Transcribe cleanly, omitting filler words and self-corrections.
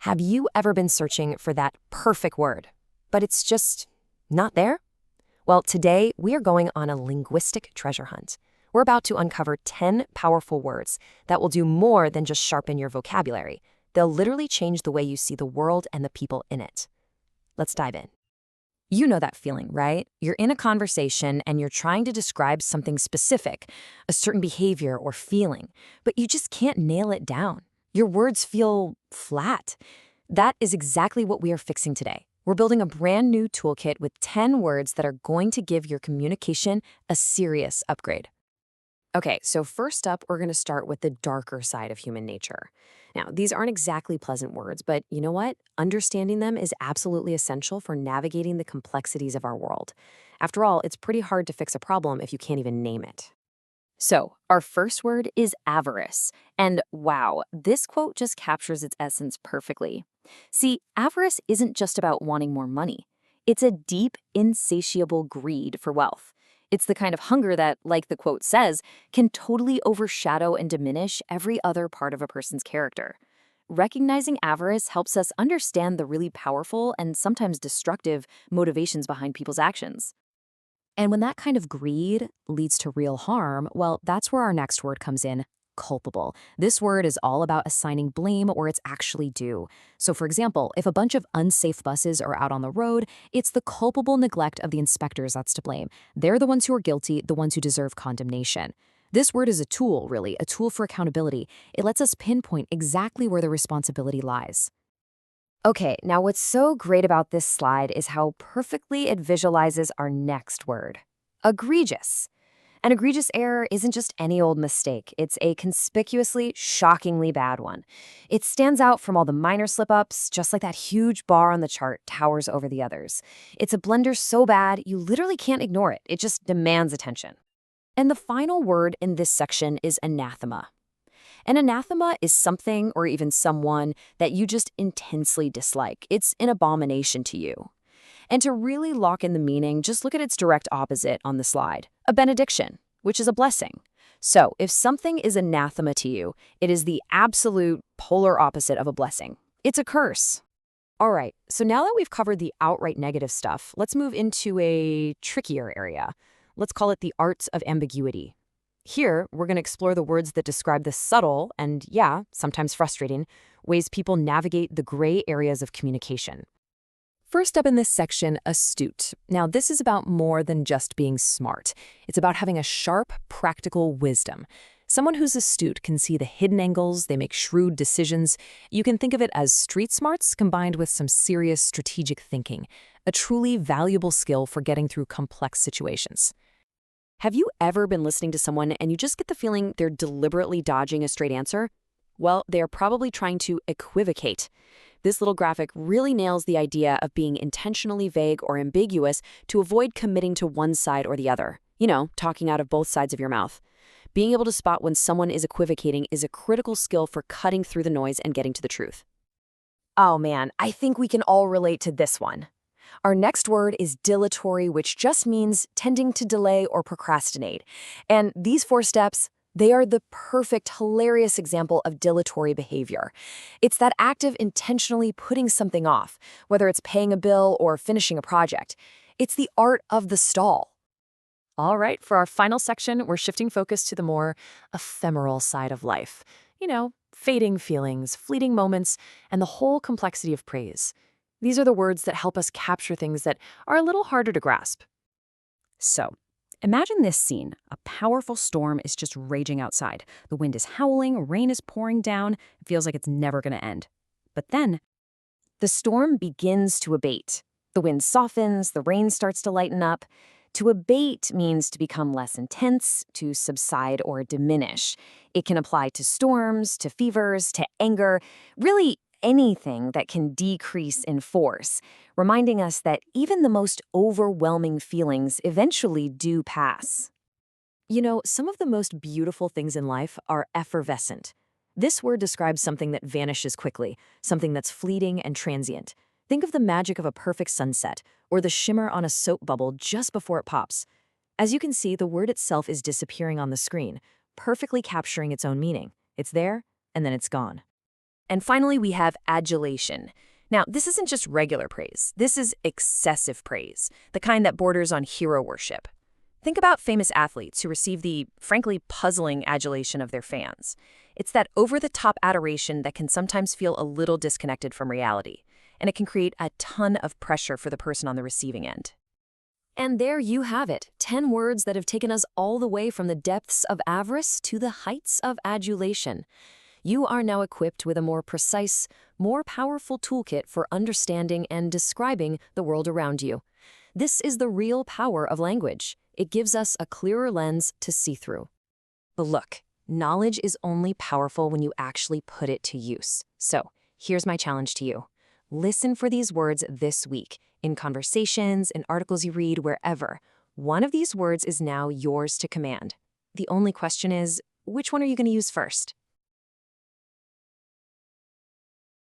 Have you ever been searching for that perfect word, but it's just not there? Well, today we are going on a linguistic treasure hunt. We're about to uncover 10 powerful words that will do more than just sharpen your vocabulary. They'll literally change the way you see the world and the people in it. Let's dive in. You know that feeling, right? You're in a conversation and you're trying to describe something specific, a certain behavior or feeling, but you just can't nail it down. Your words feel flat. That is exactly what we are fixing today. We're building a brand new toolkit with 10 words that are going to give your communication a serious upgrade. Okay, so first up, we're going to start with the darker side of human nature. Now, these aren't exactly pleasant words, but you know what? Understanding them is absolutely essential for navigating the complexities of our world. After all, it's pretty hard to fix a problem if you can't even name it. So, our first word is avarice. And wow, this quote just captures its essence perfectly. See, avarice isn't just about wanting more money. It's a deep, insatiable greed for wealth. It's the kind of hunger that, like the quote says, can totally overshadow and diminish every other part of a person's character. Recognizing avarice helps us understand the really powerful and sometimes destructive motivations behind people's actions. And when that kind of greed leads to real harm, well, that's where our next word comes in, culpable. This word is all about assigning blame where it's actually due. So for example, if a bunch of unsafe buses are out on the road, it's the culpable neglect of the inspectors that's to blame. They're the ones who are guilty, the ones who deserve condemnation. This word is a tool, really, a tool for accountability. It lets us pinpoint exactly where the responsibility lies. Okay, now what's so great about this slide is how perfectly it visualizes our next word, egregious. An egregious error isn't just any old mistake. It's a conspicuously, shockingly bad one. It stands out from all the minor slip-ups, just like that huge bar on the chart towers over the others. It's a blunder so bad, you literally can't ignore it. It just demands attention. And the final word in this section is anathema. An anathema is something or even someone that you just intensely dislike. It's an abomination to you. And to really lock in the meaning, just look at its direct opposite on the slide, a benediction, which is a blessing. So if something is anathema to you, it is the absolute polar opposite of a blessing. It's a curse. All right, so now that we've covered the outright negative stuff, let's move into a trickier area. Let's call it the arts of ambiguity. Here, we're going to explore the words that describe the subtle and, yeah, sometimes frustrating ways people navigate the gray areas of communication. First up in this section, astute. Now, this is about more than just being smart. It's about having a sharp, practical wisdom. Someone who's astute can see the hidden angles, they make shrewd decisions. You can think of it as street smarts combined with some serious strategic thinking, a truly valuable skill for getting through complex situations. Have you ever been listening to someone and you just get the feeling they're deliberately dodging a straight answer? Well, they are probably trying to equivocate. This little graphic really nails the idea of being intentionally vague or ambiguous to avoid committing to one side or the other. You know, talking out of both sides of your mouth. Being able to spot when someone is equivocating is a critical skill for cutting through the noise and getting to the truth. Oh man, I think we can all relate to this one. Our next word is dilatory, which just means tending to delay or procrastinate. And these 4 steps, they are the perfect, hilarious example of dilatory behavior. It's that act of intentionally putting something off, whether it's paying a bill or finishing a project. It's the art of the stall. All right, for our final section, we're shifting focus to the more ephemeral side of life. You know, fading feelings, fleeting moments, and the whole complexity of praise. These are the words that help us capture things that are a little harder to grasp. So, imagine this scene. A powerful storm is just raging outside. The wind is howling, rain is pouring down. It feels like it's never going to end. But then, the storm begins to abate. The wind softens, the rain starts to lighten up. To abate means to become less intense, to subside or diminish. It can apply to storms, to fevers, to anger, really anything that can decrease in force, reminding us that even the most overwhelming feelings eventually do pass. You know, some of the most beautiful things in life are effervescent. This word describes something that vanishes quickly, something that's fleeting and transient. Think of the magic of a perfect sunset, or the shimmer on a soap bubble just before it pops. As you can see, the word itself is disappearing on the screen, perfectly capturing its own meaning. It's there, and then it's gone. And finally, we have adulation. Now, this isn't just regular praise. This is excessive praise, the kind that borders on hero worship. Think about famous athletes who receive the, frankly, puzzling adulation of their fans. It's that over-the-top adoration that can sometimes feel a little disconnected from reality, and it can create a ton of pressure for the person on the receiving end. And there you have it, 10 words that have taken us all the way from the depths of avarice to the heights of adulation. You are now equipped with a more precise, more powerful toolkit for understanding and describing the world around you. This is the real power of language. It gives us a clearer lens to see through. But look, knowledge is only powerful when you actually put it to use. So, here's my challenge to you. Listen for these words this week, in conversations, in articles you read, wherever. One of these words is now yours to command. The only question is, which one are you going to use first?